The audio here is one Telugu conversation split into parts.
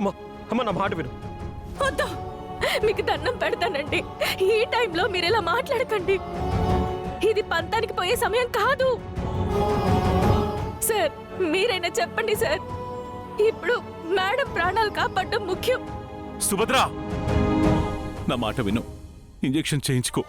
అమ్మా అమ్మ, నా మాట విను. వద్దు, మీకు దండం పెడతానండి. ఈ టైంలో మీరు ఇలా మాట్లాడకండి. ఇది పంతానికి పోయే సమయం కాదు. సార్, మీరైనా చెప్పండి సార్. ఇప్పుడు మేడం ప్రాణాలు కాపాడడం ముఖ్యం. సుభద్ర, నా మాట విను. ఇంజెక్షన్ చేయించుకో.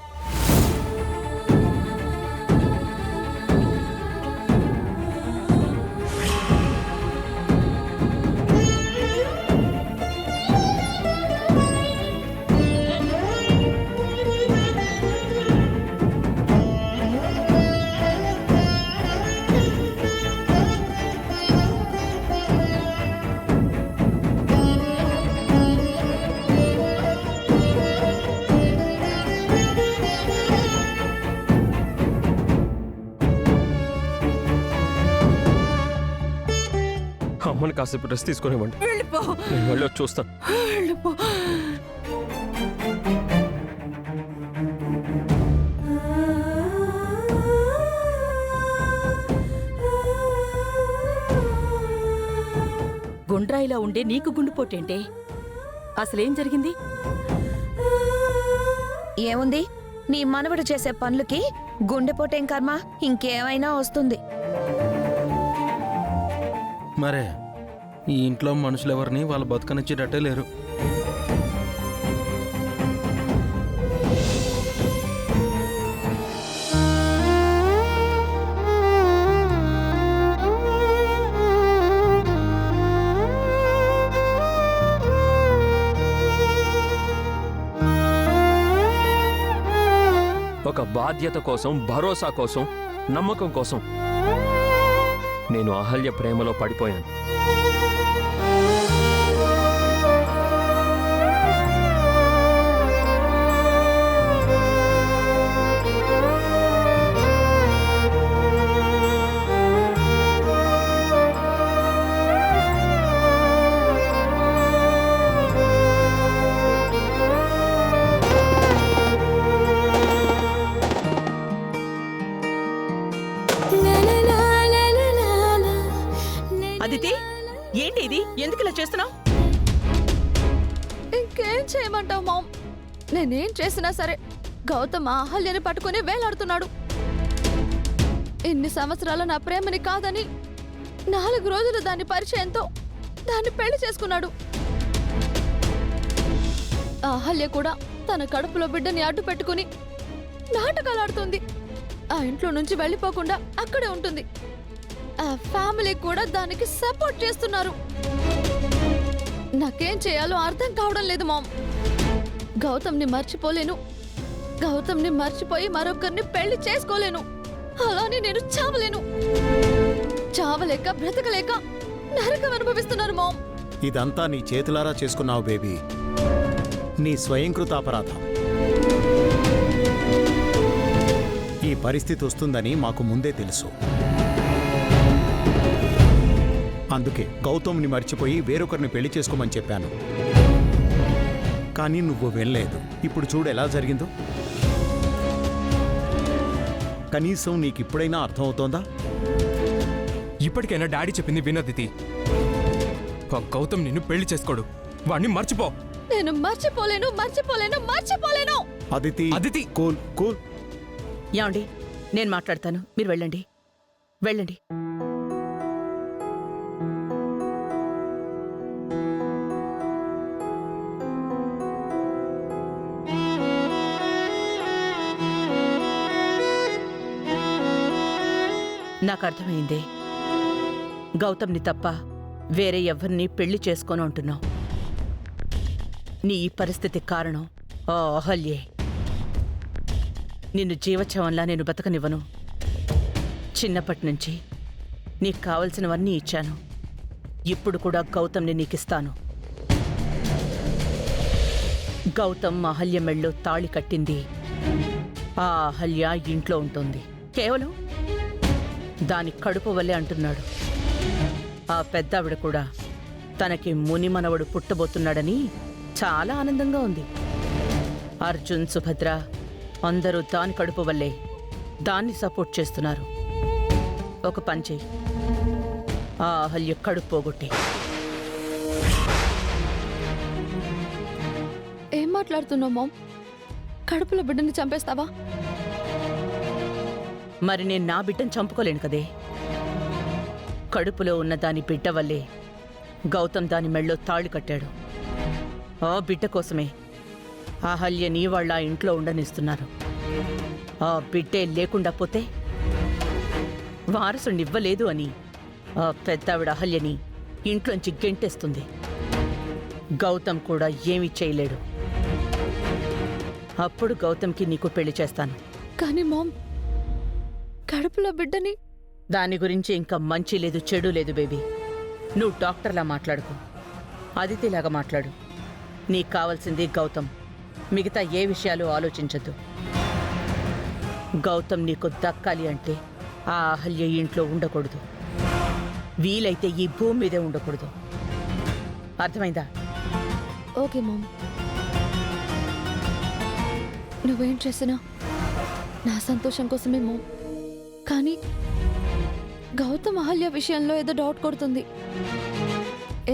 అమ్మని కాసేపు రెస్ట్ తీసుకునివ్వండి. వెళ్ళిపో, నేను వెళ్ళి వచ్చి చూస్తాను. వెళ్ళిపో. గుండ్రాయిలా ఉండే నీకు గుండుపోటేంటే? అసలేం జరిగింది? ఏముంది, నీ మనవడు చేసే పనులకి గుండెపోటేం కర్మ, ఇంకేమైనా వస్తుంది. మరే ఈ ఇంట్లో మనుషులెవరిని వాళ్ళ బతుకనిచ్చేటట్టే లేరు. ఒక బాధ్యత కోసం, భరోసా కోసం, నమ్మకం కోసం నేను అహల్య ప్రేమలో పడిపోయాను. అదితి, ఏంటి ఇది? ఎందుకు ఇలా చేస్తున్నావు? ఇంకేం చేయమంటావు మామ్? నేనేం చేసినా సరే గౌతమ్ అహల్యని పట్టుకుని వేలాడుతున్నాడు. ఇన్ని సంవత్సరాల నా ప్రేమని కాదని 4 రోజులు దాని పరిచయంతో దాన్ని పెళ్లి చేసుకున్నాడు. అహల్య కూడా తన కడుపులో బిడ్డని అడ్డు పెట్టుకుని నాటకాలాడుతుంది. ఆ ఇంట్లో నుంచి వెళ్ళిపోకుండా అక్కడే ఉంటుంది. ఆ ఫ్యామిలీ కూడా దానికి సపోర్ట్ చేస్తున్నారు. నాకేం చేయాలో అర్థం కావడం లేదు మామ్. గౌతమ్ని మర్చిపోలేను. గౌతమ్ని మర్చిపోయి మరొకరిని పెళ్లి చేసుకోలేను. అలానే నేను చావలేను. చావలేక బ్రతకలేక నరకం అనుభవిస్తున్నారు మామ్. ఇదంతా నీ చేతులారా చేసుకున్నావు బేబీ. నీ స్వయంకృత అపరాధం. ఈ పరిస్థితి వస్తుందని మాకు ముందే తెలుసు. అందుకే గౌతమ్ని మర్చిపోయి వేరొకరిని పెళ్లి చేసుకోమని చెప్పాను. కానీ నువ్వు వెళ్ళలేదు. ఇప్పుడు చూడు ఎలా జరిగిందో. కనీసం నీకిప్పుడైనా అర్థమవుతోందా? ఇప్పటికైనా డాడీ చెప్పింది వినదితి. గౌతమ్ నిన్ను పెళ్లి చేసుకోడు. వాణ్ణి మర్చిపో. నేను మర్చిపోలేను, మర్చిపోలేను, మర్చిపోలేను. Aditi, Aditi, cool cool. ఏమండి, నేను మాట్లాడతాను, మీరు వెళ్ళండి. వెళ్ళండి. నాకు అర్థమైందే. గౌతమ్ని తప్ప వేరే ఎవరిని పెళ్లి చేసుకోను అంటున్నావు. నీ ఈ పరిస్థితి కారణం ఆ అహల్యే. నిన్ను జీవచ్ఛవంలా నేను బతకనివ్వను. చిన్నప్పటి నుంచి నీకు కావలసినవన్నీ ఇచ్చాను. ఇప్పుడు కూడా గౌతమ్ని నీకిస్తాను. గౌతమ్ అహల్య మెళ్ళో తాళి కట్టింది. ఆ అహల్య ఇంట్లో ఉంటుంది. కేవలం దాని కడుపు వల్లే అంటున్నాడు. ఆ పెద్దావిడ కూడా తనకి మునిమనవడు పుట్టబోతున్నాడని చాలా ఆనందంగా ఉంది. అర్జున్, సుభద్ర అందరూ దాని కడుపు వల్లే దాన్ని సపోర్ట్ చేస్తున్నారు. ఒక పని చెయ్యి, ఆ అహల్య కడుపు పోగొట్టే. మాట్లాడుతున్నావు మామ్? కడుపులో బిడ్డని చంపేస్తావా? మరి నేను నా బిడ్డను చంపుకోలేను కదే. కడుపులో ఉన్న దాని బిడ్డ వల్లే గౌతమ్ దాని మెళ్ళో తాళి కట్టాడు. ఆ బిడ్డ కోసమే అహల్యని వాళ్ళ ఇంట్లో ఉండనిస్తున్నారు. ఆ బిడ్డే లేకుండా పోతే వారసునివ్వలేదు అని ఆ పెద్దావిడ అహల్యని ఇంట్లోంచి గెంటేస్తుంది. గౌతమ్ కూడా ఏమీ చేయలేడు. అప్పుడు గౌతమ్కి నీకు పెళ్లి చేస్తాను. కానీ మామ్, కడుపులో బిడ్డని... దాని గురించి ఇంకా మంచి లేదు చెడు లేదు బేబీ. నువ్వు డాక్టర్లా మాట్లాడుకో, అదితిలాగా మాట్లాడు. నీకు కావాల్సింది గౌతమ్. మిగతా ఏ విషయాలు ఆలోచించద్దు. గౌతమ్ నీకు దక్కాలి అంటే ఆ అహల్య ఇంట్లో ఉండకూడదు. వీలైతే ఈ భూమి మీదే ఉండకూడదు. అర్థమైందా? ఓకే మామ్, నువ్వేం చేసినా నా సంతోషం కోసమే మామ్. కానీ గౌతమ్ అహల్య విషయంలో ఏదో డౌట్ కొడుతుంది.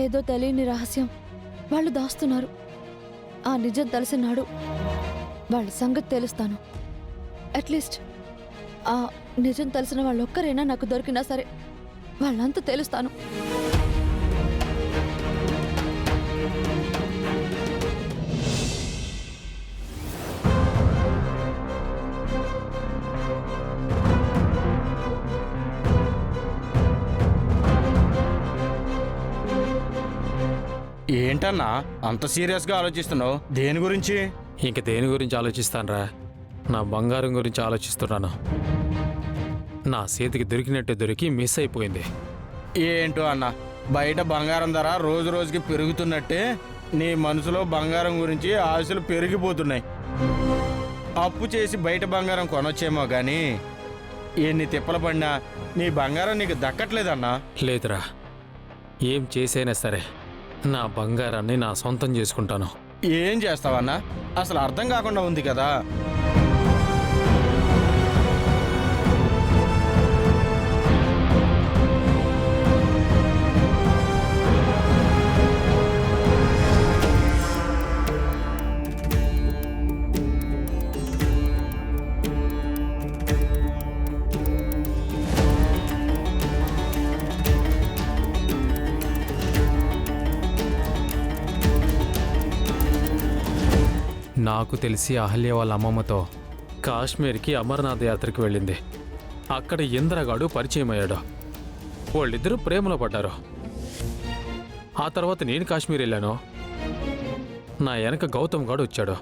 ఏదో తెలియని రహస్యం వాళ్ళు దాస్తున్నారు. ఆ నిజం తెలిసినాడు వాళ్ళ సంగతి తెలుస్తాను. అట్లీస్ట్ ఆ నిజం తెలిసిన వాళ్ళొక్కరైనా నాకు దొరికినా సరే వాళ్ళంతా తెలుస్తాను. ఏంటన్నా అంత సీరియస్గా ఆలోచిస్తున్నావు? దేని గురించి? ఇంక దేని గురించి ఆలోచిస్తానరా? నా బంగారం గురించి ఆలోచిస్తున్నాను. నా చేతికి దొరికినట్టు దొరికి మిస్ అయిపోయింది. ఏంటో అన్న, బయట బంగారం ధర రోజు రోజుకి పెరుగుతున్నట్టే నీ మనసులో బంగారం గురించి ఆశలు పెరిగిపోతున్నాయి. అప్పు చేసి బయట బంగారం కొనొచ్చేమో కానీ ఎన్ని తిప్పలు పడినా నీ బంగారం నీకు దక్కట్లేదన్నా. లేదురా, ఏం చేసైనా సరే నా బంగారాన్ని నా సొంతం చేసుకుంటాను. ఏం చేస్తావన్నా? అసలు అర్థం కాకుండా ఉంది కదా. నాకు తెలిసి అహల్య వాళ్ళ అమ్మమ్మతో కాశ్మీర్కి అమర్నాథ్ యాత్రకి వెళ్ళింది. అక్కడ ఇంద్రగాడు పరిచయం అయ్యాడు. వాళ్ళిద్దరూ ప్రేమలో పడ్డారు. ఆ తర్వాత నేను కాశ్మీర్ వెళ్ళాను. నా వెనక గౌతమ్ గాడు వచ్చాడు.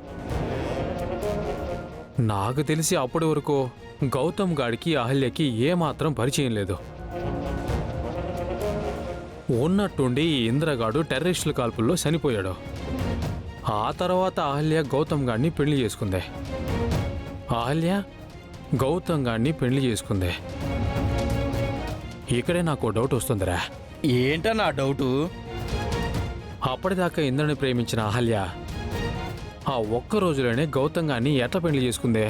నాకు తెలిసి అప్పటి వరకు గౌతమ్ గాడికి అహల్యకి ఏమాత్రం పరిచయం లేదు. ఉన్నట్టుండి ఈ ఇంద్రగాడు టెర్రరిస్టుల కాల్పుల్లో చనిపోయాడు. ఆ తర్వాత అహల్య గౌతమ్ గాడిని పెళ్లి చేసుకుంది. అహల్య గౌతమ్ గాడిని పెళ్లి చేసుకుంది. ఇక్కడే నాకు డౌట్ వస్తుందిరా. ఏంటన్నా డౌటు? అప్పటిదాకా ఇంద్రుని ప్రేమించిన అహల్య ఆ ఒక్క రోజులోనే గౌతమ్ గాడిని ఎట్లా పెళ్లి చేసుకుందే?